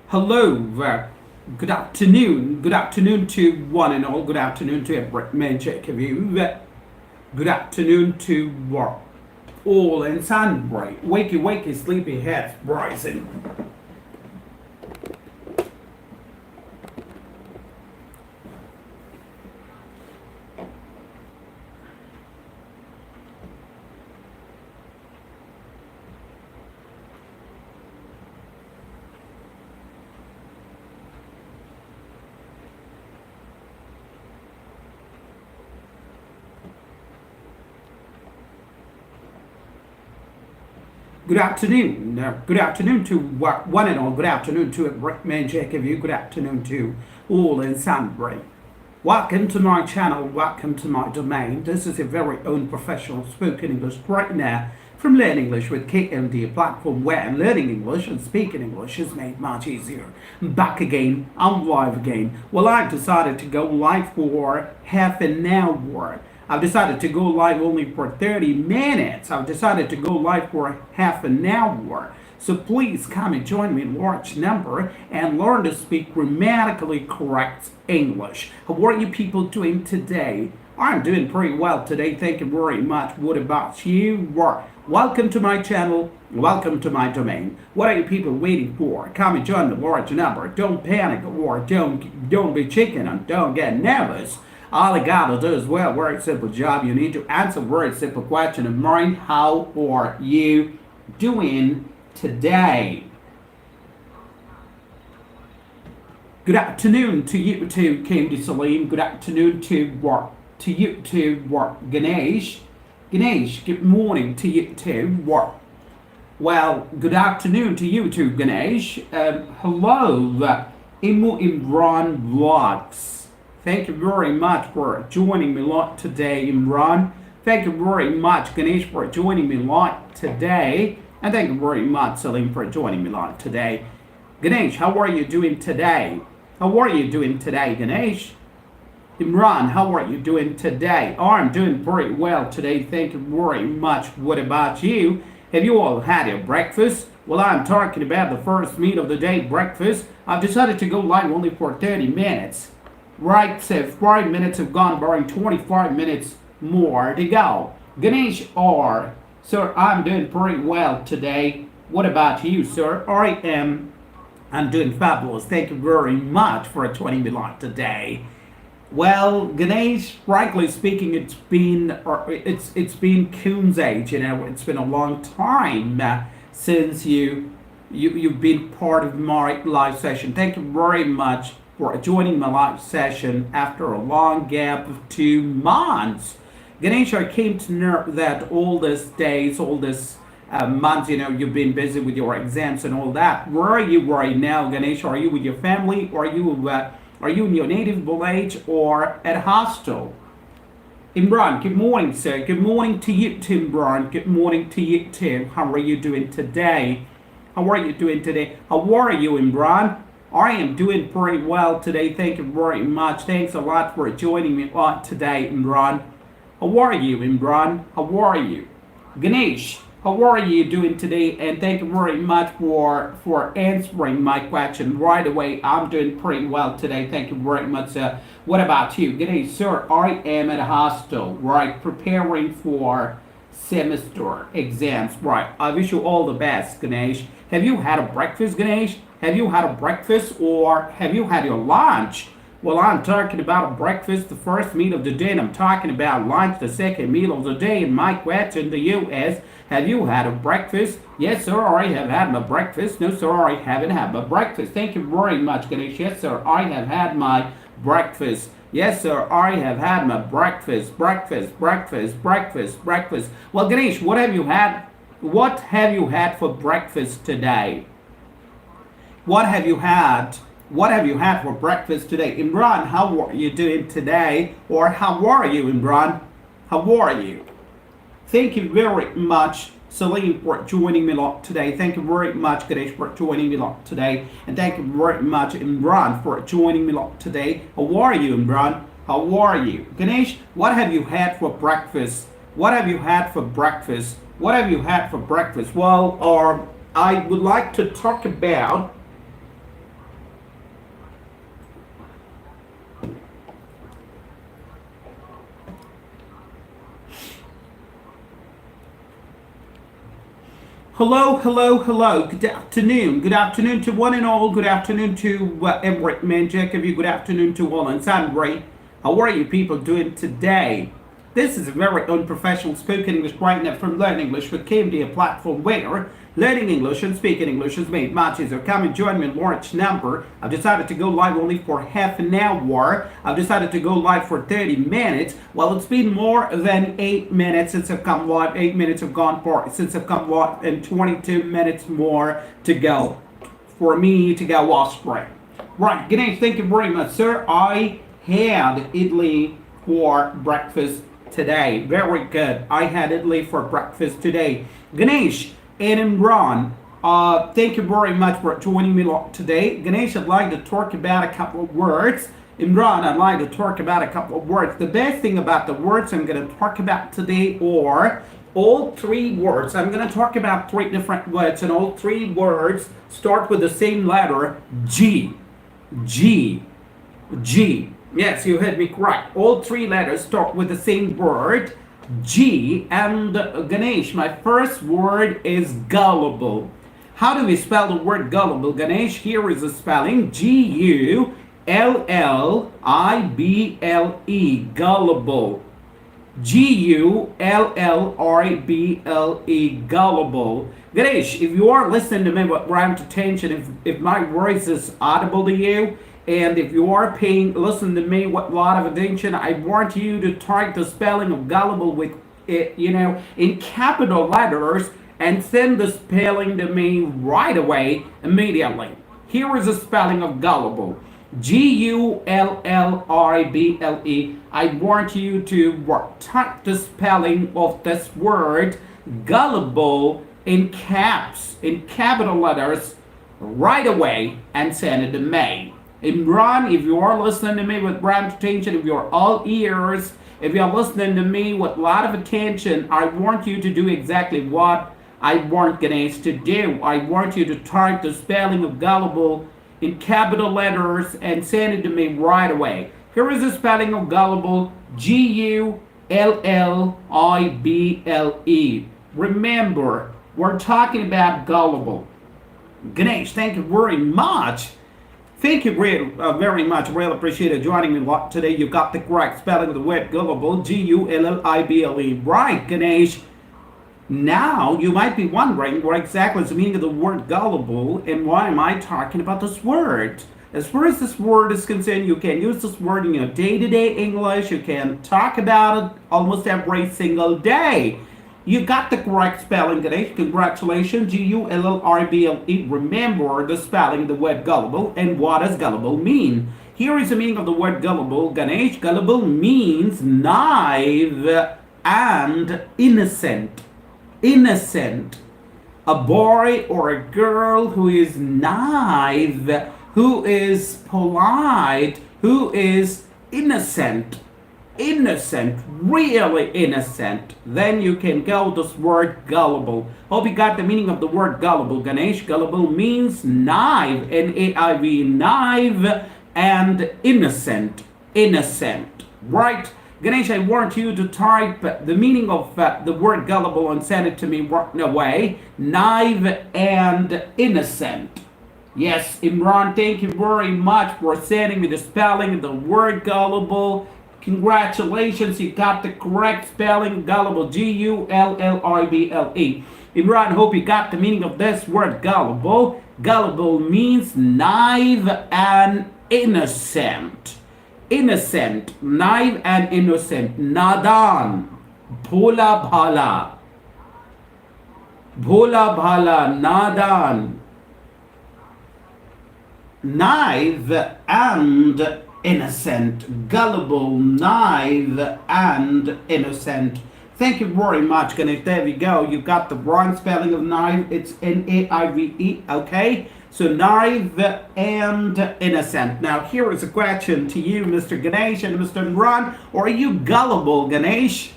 Hello, good afternoon. Good afternoon to one and all. Good afternoon to every man check of you. Good afternoon to all and sunbright. Wakey, wakey, sleepy heads rising. Good afternoon. Good afternoon to one and all. Good afternoon to every man check of you. Good afternoon to all in sunbright. Welcome to my channel. Welcome to my domain. This is your very own professional spoken English right now from Learn English with KMD, a platform where learning English and speaking English is made much easier. Back again. I'm live again. Well, I've decided to go live for half an hour. I've decided to go live only for 30 minutes. I've decided to go live for half an hour. So please come and join me in large number and learn to speak grammatically correct English. How are you people doing today? I'm doing pretty well today. Thank you very much. What about you? Welcome to my channel. Welcome to my domain. What are you people waiting for? Come and join the large number. Don't panic or don't be chicken and don't get nervous. All you gotta do is well, very simple job. You need to answer a very simple question of mine. How are you doing today? Good afternoon to you to KMD.Live. Good afternoon to you to Ganesh. Ganesh, good morning to you to Well, good afternoon to you too, Ganesh. Hello, Imran Vlogs. Thank you very much for joining me live today, Imran. Thank you very much, Ganesh, for joining me live today. And thank you very much, Salim, for joining me live today. Ganesh, how are you doing today? How are you doing today, Ganesh? Imran, how are you doing today? Oh, I'm doing very well today. Thank you very much. What about you? Have you all had your breakfast? Well, I'm talking about the first meal of the day, breakfast. I've decided to go live only for 30 minutes. Right, so 5 minutes have gone by, 25 minutes more to go. Ganesh R. Sir, I'm doing pretty well today. What about you, sir? I'm doing fabulous. Thank you very much for joining me live today. Well, Ganesh, frankly speaking, it's been Coon's age, it's been a long time since you've been part of my live session. Thank you very much for joining my live session after a long gap of 2 months. Ganesh, I came to know that all these days, all this months, you've been busy with your exams and all that. Where are you right now, Ganesh? Are you with your family? Or are you in your native village or at hostel? Imran, good morning, sir. Good morning to you, Imran. Good morning to you, too. How are you doing today? How are you doing today? How are you, Imran? I am doing pretty well today. Thank you very much. Thanks a lot for joining me on today, Imran. How are you, Imran? How are you? Ganesh, how are you doing today? And thank you very much for answering my question right away. I'm doing pretty well today. Thank you very much. What about you? Ganesh, sir, I am at a hostel, right, preparing for semester exams. Right. I wish you all the best, Ganesh. Have you had a breakfast, Ganesh? Have you had a breakfast or have you had your lunch? Well, I'm talking about a breakfast, the first meal of the day, and I'm talking about lunch, the second meal of the day. And my question to you is, have you had a breakfast? Yes, sir, I have had my breakfast. No, sir, I haven't had my breakfast. Thank you very much, Ganesh. Yes, sir, I have had my breakfast. Yes, sir, I have had my breakfast. Breakfast. Well, Ganesh, what have you had? What have you had for breakfast today? What have you had? What have you had for breakfast today? Imran, how are you doing today? Or how are you, Imran? How are you? Thank you very much, Salim, for joining me today. Thank you very much, Ganesh, for joining me today. And thank you very much, Imran, for joining me today. How are you, Imran? How are you? Ganesh, what have you had for breakfast? What have you had for breakfast? What have you had for breakfast? Well, I would like to talk about Hello. Good afternoon. Good afternoon to one and all. Good afternoon to Everett, man, Jacob. Good afternoon to all. And Sandra, how are you people doing today? This is a very unprofessional spoken English brightener from Learn English with KMD, a platform where learning English and speaking English is made much easier. Come and join me in large number. I've decided to go live only for half an hour. I've decided to go live for 30 minutes. Well, it's been more than 8 minutes since I've come live. 8 minutes have gone since I've come live, and 22 minutes more to go for me to go off spring. Right, Ganesh, thank you very much, sir. I had idli for breakfast today. Very good. I had idli for breakfast today. Ganesh and Imran, thank you very much for joining me today. Ganesh, I'd like to talk about a couple of words. Imran, I'd like to talk about a couple of words. The best thing about the words I'm going to talk about today are all three words. I'm going to talk about three different words, and all three words start with the same letter, G. G. Yes, you heard me correct. All three letters start with the same word, G. And Ganesh, my first word is gullible. How do we spell the word gullible, Ganesh? Here is the spelling, G-U-L-L-I-B-L-E, gullible. G-U-L-L-I-B-L-E, gullible. Ganesh, if you are listening to me with rapt attention, if my voice is audible to you, and if you are listen to me with a lot of attention, I want you to type the spelling of gullible with it, in capital letters, and send the spelling to me right away, immediately. Here is the spelling of gullible. G-U-L-L-I-B-L-E. I want you to type the spelling of this word, gullible, in capital letters, right away, and send it to me. Imran, if you are listening to me with rapt attention, if you're all ears, if you're listening to me with a lot of attention, I want you to do exactly what I want Ganesh to do. I want you to type the spelling of gullible in capital letters and send it to me right away. Here is the spelling of gullible, G-U-L-L-I-B-L-E. Remember, we're talking about gullible. Ganesh, thank you very much. Thank you very much. Really appreciate it joining me today. You got the correct spelling of the word gullible, G-U-L-L-I-B-L-E. Right, Ganesh. Now, you might be wondering what exactly is the meaning of the word gullible and why am I talking about this word. As far as this word is concerned, you can use this word in your day-to-day English. You can talk about it almost every single day. You got the correct spelling, Ganesh. Congratulations, G-U-L-L-I-B-L-E. Remember the spelling of the word gullible, and what does gullible mean? Here is the meaning of the word gullible, Ganesh. Gullible means naive and innocent. Innocent. A boy or a girl who is naive, who is polite, who is innocent. Innocent, really innocent. Then you can go this word gullible. Hope you got the meaning of the word gullible. Ganesh, gullible means naive, N-A-I-V, naive, and innocent. Innocent, right? Ganesh, I want you to type the meaning of the word gullible and send it to me right away. Naive and innocent. Yes, Imran, thank you very much for sending me the spelling of the word gullible. Congratulations, you got the correct spelling, gullible, G-U-L-L-I-B-L-E. Imran, hope you got the meaning of this word gullible. Gullible means naive and innocent. Innocent, naive and innocent. Nadan, bhola bhala. Bhola bhala, nadan. Naive and innocent. Gullible, naive, and innocent. Thank you very much, Ganesh. There we go. You got the wrong spelling of naive. It's N-A-I-V-E, okay? So naive and innocent. Now here is a question to you, Mr. Ganesh and Mr. Imran. Are you gullible, Ganesh?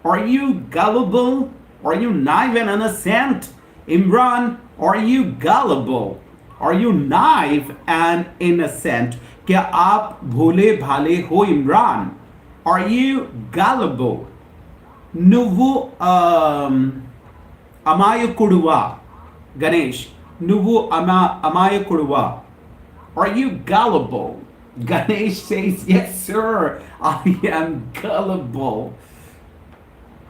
Are you gullible? Are you naive and innocent? Imran, are you gullible? Are you naive and innocent? क्या आप भोले भाले हो Imran? Are you gullible? నువ్వు అమాయకుడువా? Ganesh, నువ్వు అమాయకుడువా? Are you gullible? Ganesh says, yes sir, I am gullible.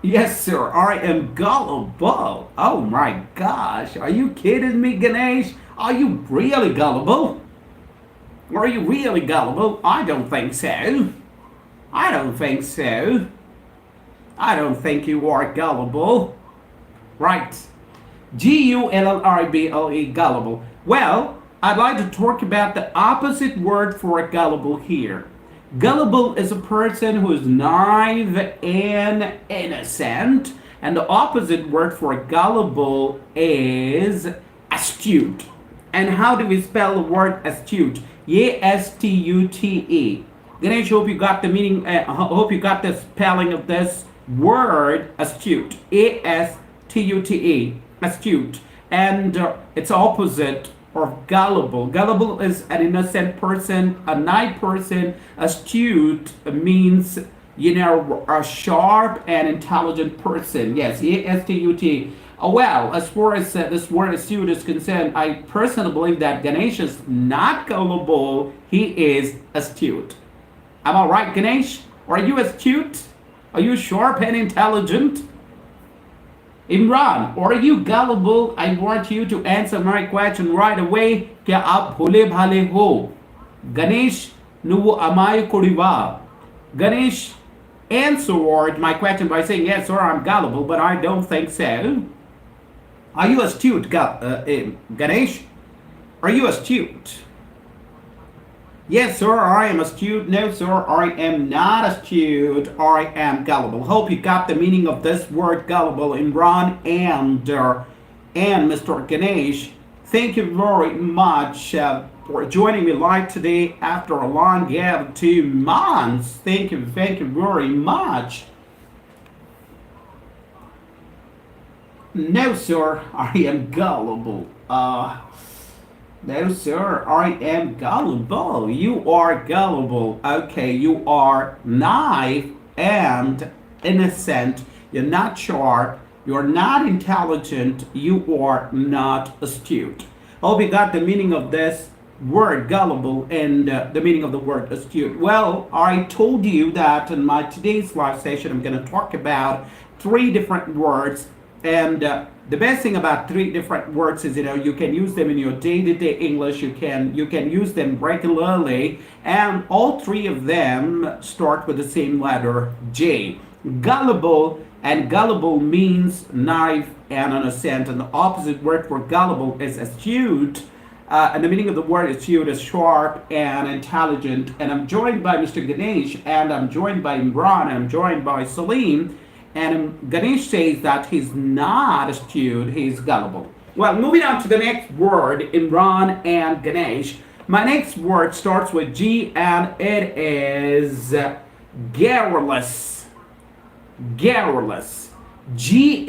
Yes sir, I am gullible. Oh my gosh, are you kidding me, Ganesh? Are you really gullible? Are you really gullible? I don't think so. I don't think so. I don't think you are gullible. Right. G-U-L-L-I-B-L-E, gullible. Well, I'd like to talk about the opposite word for gullible here. Gullible is a person who is naive and innocent. And the opposite word for gullible is astute. And how do we spell the word astute? A-S-T-U-T-E. Ganesh, hope you got the meaning, hope you got the spelling of this word astute. A-S-T-U-T-E. Astute. And it's opposite of gullible. Gullible is an innocent person, a naive person. Astute means, you know, a sharp and intelligent person. Yes, A-S-T-U-T. Well, as far as this word astute is concerned, I personally believe that Ganesh is not gullible, he is astute. Am I right, Ganesh? Are you astute? Are you sharp and intelligent? Imran, are you gullible? I want you to answer my question right away. क्या आप भोले भाले हो? Ganesh, nuvu amayakuriva. Ganesh answered my question by saying, yes sir, I'm gullible, but I don't think so. Are you astute, Ganesh? Are you astute? Yes, sir, I am astute. No, sir, I am not astute. I am gullible. Hope you got the meaning of this word gullible, Imran and Mr. Ganesh. Thank you very much for joining me live today after a long gap of 2 months. Thank you very much. No, sir, I am gullible. No, sir, I am gullible. You are gullible. Okay, you are naive and innocent. You're not sharp. You're not intelligent. You are not astute. Hope you got the meaning of this word gullible and the meaning of the word astute. Well, I told you that in my today's live session, I'm going to talk about 3 different words. And the best thing about 3 different words is, you know, you can use them in your day-to-day English. You can use them regularly, and all 3 of them start with the same letter J. Gullible, and gullible means naive and innocent, and the opposite word for gullible is astute. And the meaning of the word astute is sharp and intelligent. And I'm joined by Mr. Ganesh, and I'm joined by Imran, and I'm joined by Salim. And Ganesh says that he's not astute, he's gullible. Well, moving on to the next word, Imran and Ganesh. My next word starts with G and it is garrulous. Garrulous. Garrulous.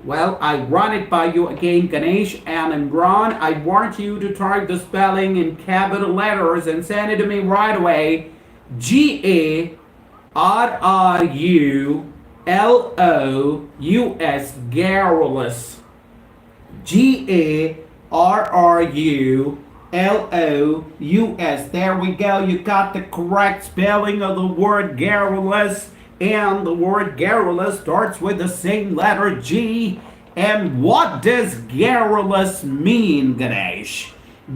Well, I run it by you again, Ganesh and Imran. I want you to type the spelling in capital letters and send it to me right away. Garrulous. Garrulous. Garrulous. There we go. You got the correct spelling of the word garrulous. And the word garrulous starts with the same letter G. And what does garrulous mean, Ganesh?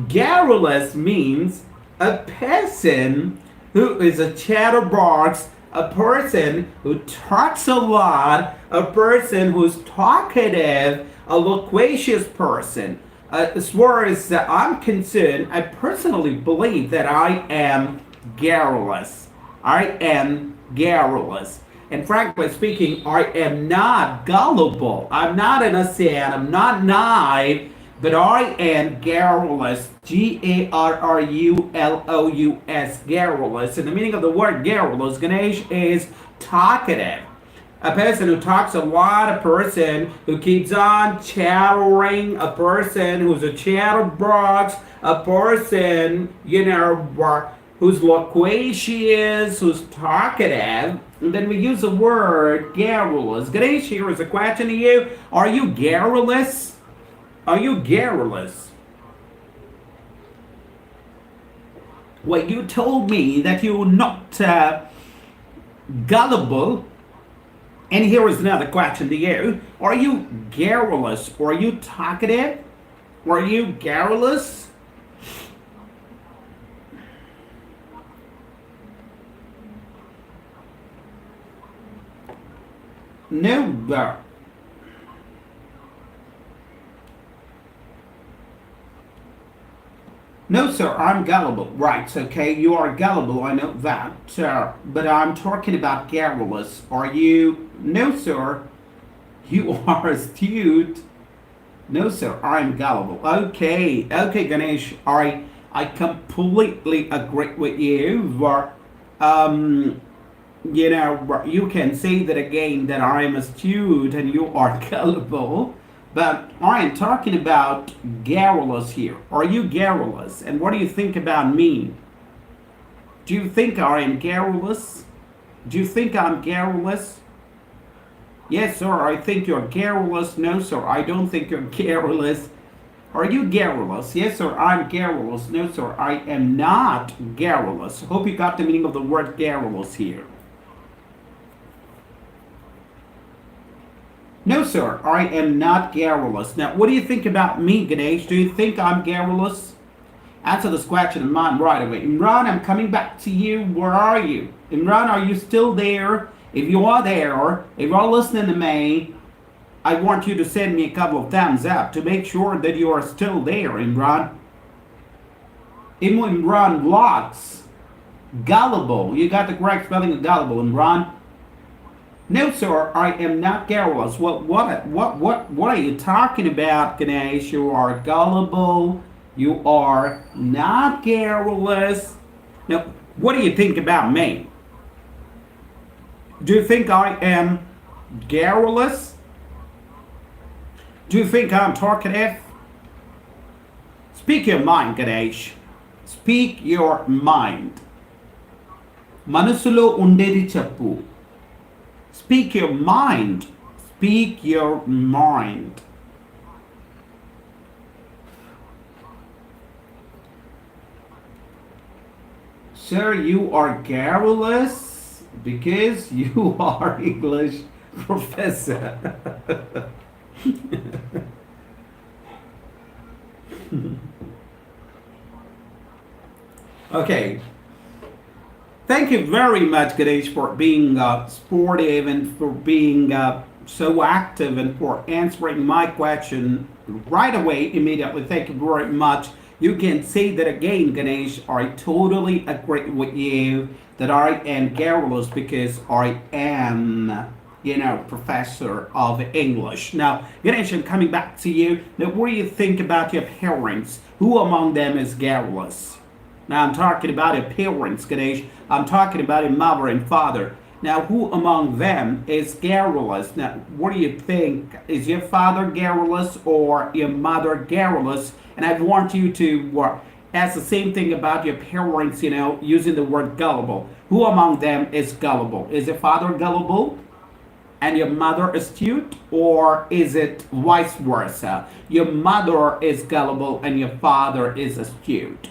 Garrulous means a person who is a chatterbox, a person who talks a lot, a person who's talkative, a loquacious person. As far as I'm concerned, I personally believe that I am garrulous. I am garrulous. And frankly speaking, I am not gullible. I'm not innocent. I'm not naive. But I am garrulous. Garrulous. Garrulous. And the meaning of the word garrulous, Ganesh, is talkative. A person who talks a lot, a person who keeps on chattering, a person who's a chatterbox, a person, who's loquacious, who's talkative. And then we use the word garrulous. Ganesh, here is a question to you. Are you garrulous? Are you garrulous? Well, you told me that you're not gullible. And here is another question to you. Are you garrulous? Or are you talkative? Or are you garrulous? No. No, sir, I'm gullible. Right, okay, you are gullible, I know that. But I'm talking about garrulous. Are you? No, sir, you are astute. No, sir, I'm gullible. Okay, Ganesh, I completely agree with you. You can say that again, that I am astute and you are gullible. But I am talking about garrulous here. Are you garrulous? And what do you think about me? Do you think I am garrulous? Do you think I'm garrulous? Yes, sir, I think you're garrulous. No, sir, I don't think you're garrulous. Are you garrulous? Yes, sir, I'm garrulous. No, sir, I am not garrulous. Hope you got the meaning of the word garrulous here. No, sir, I am not garrulous. Now, what do you think about me, Ganesh? Do you think I'm garrulous? Answer this question in mind right away. Imran, I'm coming back to you. Where are you? Imran, are you still there? If you are there, if you're listening to me, I want you to send me a couple of thumbs up to make sure that you are still there, Imran. Imran Locks. Gullible. You got the correct spelling of gullible, Imran. No, sir, I am not garrulous. What are you talking about, Ganesh? You are gullible. You are not garrulous. Now, what do you think about me? Do you think I am garrulous? Do you think I'm talkative? Speak your mind, Ganesh. Speak your mind. Manasulo undedi chappu. Speak your mind. Speak your mind. Sir, you are garrulous because you are English professor. Okay. Thank you very much, Ganesh, for being sportive and for being so active and for answering my question right away, immediately. Thank you very much. You can say that again, Ganesh. I totally agree with you that I am garrulous because I am professor of English. Now, Ganesh, I'm coming back to you. Now, what do you think about your parents? Who among them is garrulous? Now, I'm talking about your parents, Ganesh. I'm talking about your mother and father. Now, who among them is garrulous? Now, what do you think? Is your father garrulous or your mother garrulous? And I want you to ask the same thing about your parents, using the word gullible. Who among them is gullible? Is your father gullible and your mother astute? Or is it vice versa? Your mother is gullible and your father is astute?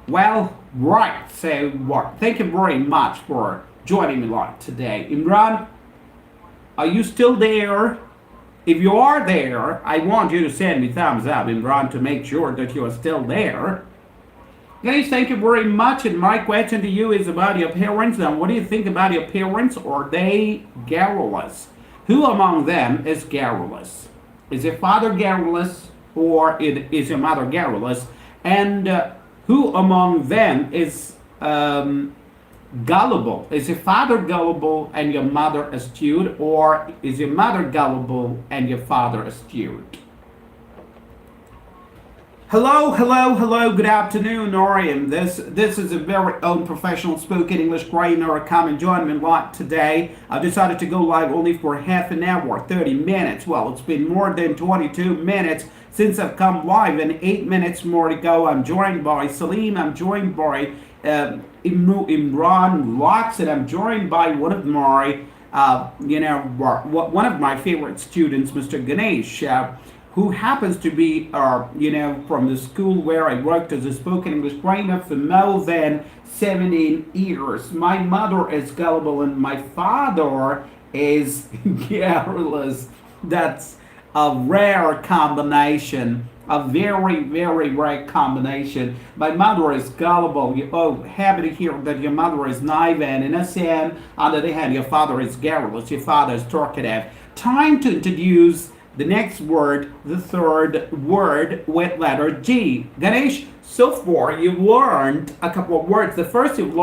Well, right. So, thank you very much for joining me live today. Imran, are you still there? If you are there, I want you to send me thumbs up, Imran, to make sure that you are still there. Guys, thank you very much. And my question to you is about your parents. Now, what do you think about your parents? Are they garrulous? Who among them is garrulous? Is your father garrulous or is your mother garrulous? And who among them is gullible? Is your father gullible and your mother astute, or is your mother gullible and your father astute? Hello, hello, hello, good afternoon, Orion. This is a very own professional spoken English trainer. Come and join me live today. I decided to go live only for half an hour, 30 minutes. Well, it's been more than 22 minutes since I've come live, and 8 minutes more to go. I'm joined by Salim, I'm joined by Imran Locks, and I'm joined by one of my favorite students, Mr. Ganesh, who happens to be from the school where I worked as a spoken English trainer for more than 17 years. My mother is gullible and my father is garrulous. That's a rare combination. A very, very rare combination. My mother is gullible. Happy to hear that your mother is naive and innocent. On the other hand, your father is garrulous. Your father is talkative. Time to introduce the next word, the third word with letter G. Ganesh, so far you've learned a couple of words. The first word you've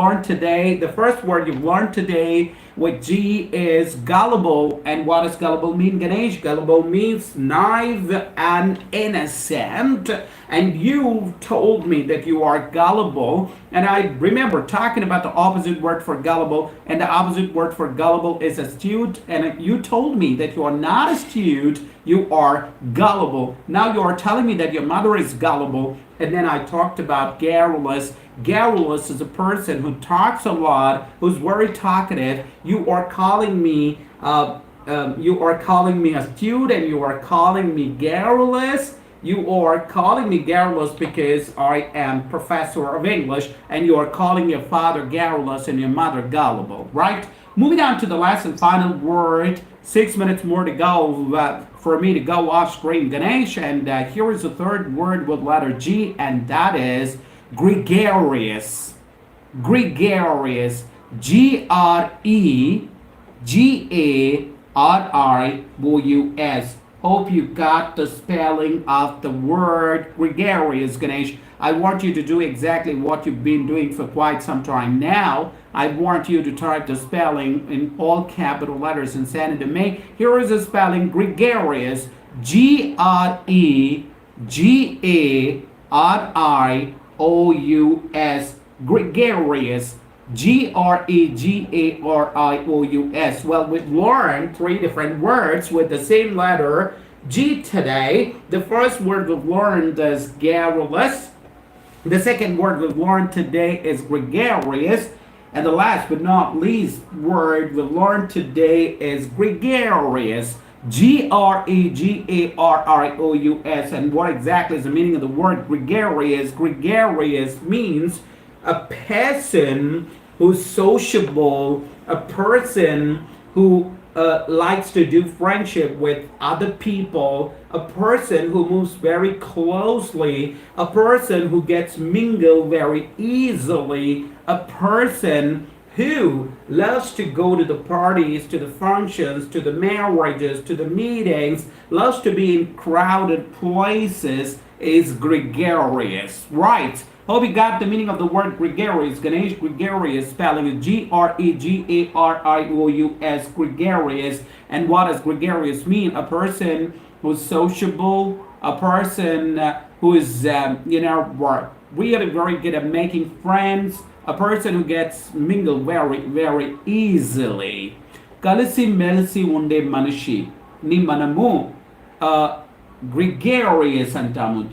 learned today with G is gullible. And what does gullible mean, Ganesh? Gullible means naive and innocent. And you told me that you are gullible. And I remember talking about the opposite word for gullible. And the opposite word for gullible is astute. And you told me that you are not astute, you are gullible. Now you are telling me that your mother is gullible. And then I talked about garrulous. Garrulous is a person who talks a lot, who's very talkative. You are calling me astute, and you are calling me garrulous. You are calling me garrulous because I am professor of English, and you are calling your father garrulous and your mother gullible, right? Moving on to the last and final word. 6 minutes more to go for me to go off screen, Ganesh. And here is the third word with letter G, and that is gregarious. Gregarious. Gregarious. Hope you got the spelling of the word gregarious, Ganesh. I want you to do exactly what you've been doing for quite some time now. I want you to type the spelling in all capital letters and send it to me. Here is the spelling: gregarious. Gregarious. Gregarious. Gregarious. Well, we've learned 3 different words with the same letter G today. The first word we've learned is garrulous. The second word we've learned today is gregarious. And the last but not least word we've learned today is gregarious. Gregarious. And what exactly is the meaning of the word gregarious? Gregarious means a person who's sociable, a person who likes to do friendship with other people, a person who moves very closely, a person who gets mingled very easily, a person who loves to go to the parties, to the functions, to the marriages, to the meetings, loves to be in crowded places, is gregarious. Right. Hope you got the meaning of the word gregarious. Ganesh, gregarious, spelling is Gregarious, gregarious. And what does gregarious mean? A person who's sociable, a person who is, really very good at making friends, a person who gets mingled very, very easily. Kalisi melisi unde manishi. Ni manamu gregarious antamu.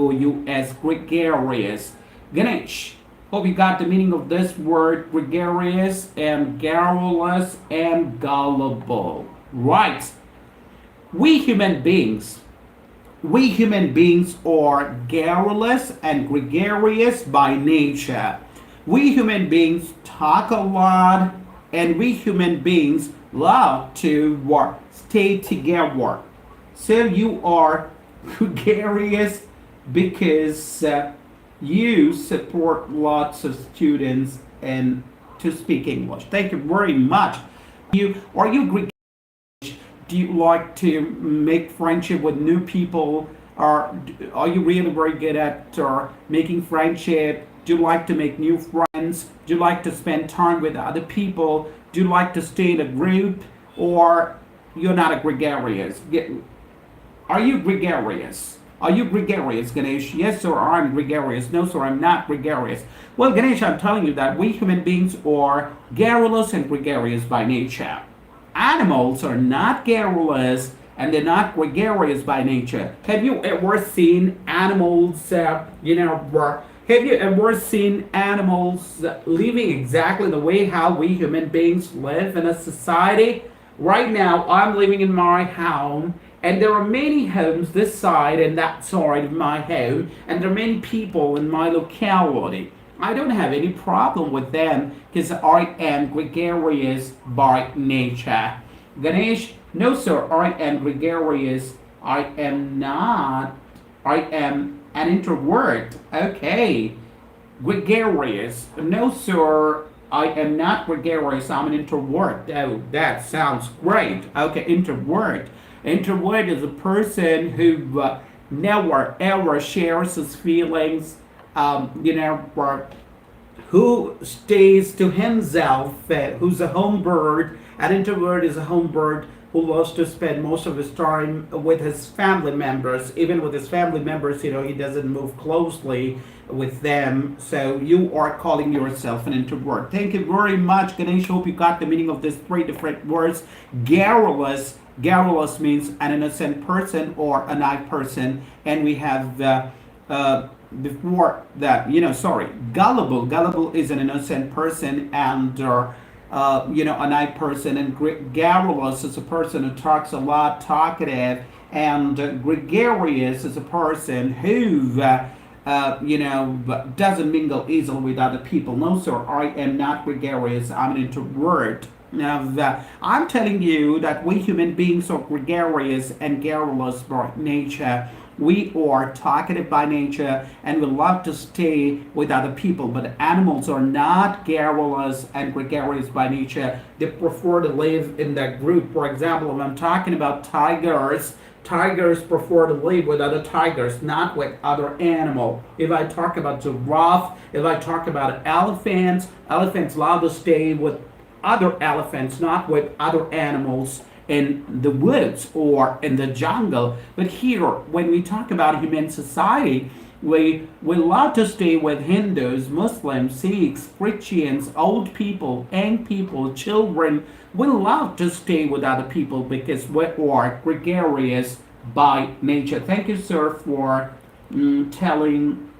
Gregarious, gregarious. Ganesh, hope you got the meaning of this word gregarious and garrulous and gullible. Right. We human beings are garrulous and gregarious by nature. We human beings talk a lot, and we human beings love to stay together. So you are gregarious because you support lots of students and to speak English. Thank you very much. Are you gregarious? Do you like to make friendship with new people? Or are you really very good at making friendship? Do you like to make new friends? Do you like to spend time with other people? Do you like to stay in a group? Or you're not a gregarious? Are you gregarious? Are you gregarious, Ganesh? Yes, sir, I'm gregarious. No, sir, I'm not gregarious. Well, Ganesh, I'm telling you that we human beings are garrulous and gregarious by nature. Animals are not garrulous and they're not gregarious by nature. Have you ever seen animals, have you ever seen animals living exactly the way how we human beings live in a society? Right now, I'm living in my home, and there are many homes this side and that side of my home, and there are many people in my locality. I don't have any problem with them because I am gregarious by nature. Ganesh, no sir, I am gregarious. I am not. I am an introvert. Okay. Gregarious. No sir, I am not gregarious. I'm an introvert. Oh, that sounds great. Okay, introvert. Introvert is a person who never ever shares his feelings, who stays to himself, who's a home bird. An introvert is a home bird who loves to spend most of his time with his family members. Even with his family members, he doesn't move closely with them. So you are calling yourself an introvert. Thank you very much, Ganesh. Hope you got the meaning of these three different words. Garrulous. Garrulous means an innocent person or a naive person. And we have before that, gullible. Gullible is an innocent person, and a naive person. And garrulous is a person who talks a lot, talkative. And gregarious is a person who doesn't mingle easily with other people. No, sir, I am not gregarious. I'm an introvert. Now, I'm telling you that we human beings are gregarious and garrulous by nature. We are talkative by nature and we love to stay with other people. But animals are not garrulous and gregarious by nature. They prefer to live in that group. For example, if I'm talking about tigers, tigers prefer to live with other tigers, not with other animals. If I talk about giraffe, if I talk about elephants, elephants love to stay with other elephants, not with other animals in the woods or in the jungle. But here, when we talk about human society, we love to stay with Hindus, Muslims, Sikhs, Christians, old people, young people, children. We love to stay with other people because we are gregarious by nature. Thank you, sir, for telling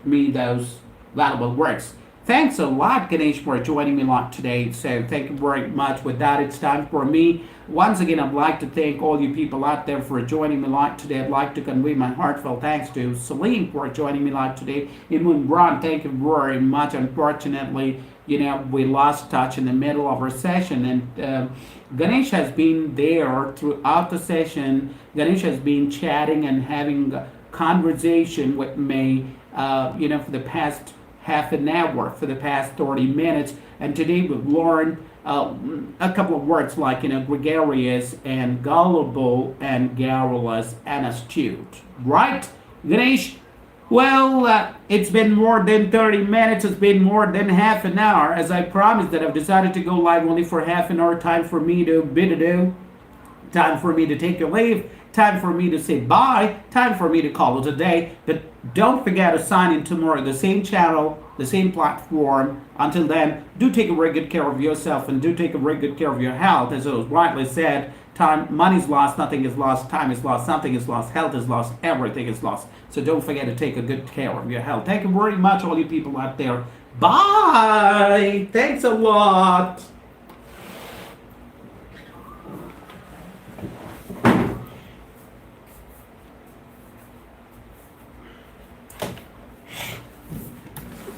me those valuable words. Thanks a lot, Ganesh, for joining me a lot today. So thank you very much. With that, it's time for me. Once again, I'd like to thank all you people out there for joining me live today. I'd like to convey my heartfelt thanks to Salim for joining me live today. Imran, thank you very much. Unfortunately, we lost touch in the middle of our session, and Ganesh has been there throughout the session. Ganesh has been chatting and having a conversation with me, for the past half an hour for the past 30 minutes. And today we've learned a couple of words like, gregarious and gullible and garrulous and astute. Right, Ganesh? Well, it's been more than 30 minutes. It's been more than half an hour. As I promised that I've decided to go live only for half an hour. Time for me to bid adieu. Time for me to take a leave. Time for me to say bye. Time for me to call it a day. But don't forget to sign in tomorrow, the same channel, the same platform. Until then, do take a very good care of yourself and do take a very good care of your health. As it was rightly said, time, money is lost, nothing is lost, time is lost, something is lost, health is lost, everything is lost. So don't forget to take a good care of your health. Thank you very much, all you people out there. Bye. Thanks a lot.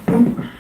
Boom.